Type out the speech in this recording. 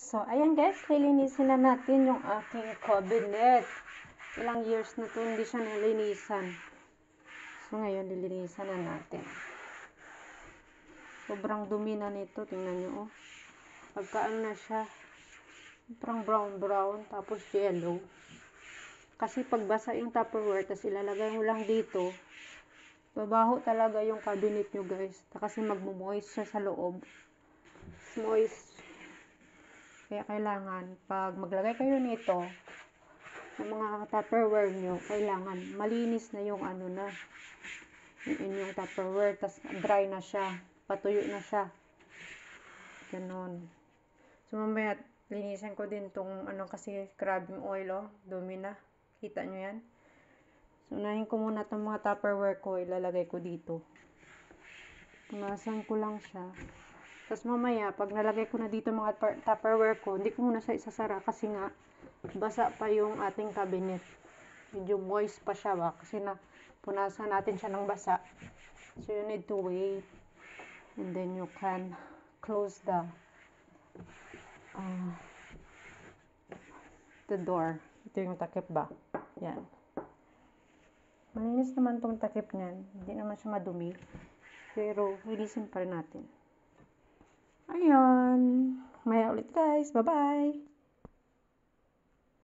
So, ayan guys, lilinisin na natin yung aking cabinet. Ilang years na to hindi siya nalinisan. So, ngayon lilinisan na natin. Sobrang dumi na nito. Tingnan nyo, oh. Pagkaan na siya. Sobrang brown, tapos yellow. Kasi pagbasa yung Tupperware, tapos ilalagay mo lang dito, babaho talaga yung cabinet nyo guys. Kasi magmo-moist siya sa loob. Moist. Kaya kailangan, pag maglagay kayo nito, ng mga Tupperware nyo, kailangan malinis na yung ano na, yung inyong Tupperware, tas dry na siya, patuyo na siya. Ganon. So mamaya, linisan ko din tong ano kasi grabbing oil, oh, dumi na. Kita nyo yan? So unahin ko muna tong mga Tupperware ko, ilalagay ko dito. Punasan ko lang siya. Tapos mamaya, pag nalagay ko na dito mga Tupperware ko, hindi ko muna siya isasara kasi nga, basa pa yung ating cabinet. Medyo moist pa siya ba? Kasi na, punasan natin siya ng basa. So, you need to wait. And then you can close the door. Ito yung takip ba? Yan. Malinis naman tong takip niyan. Hindi naman siya madumi. Pero, linisin pa rin natin. Ayun. Maya ulit guys. Bye-bye.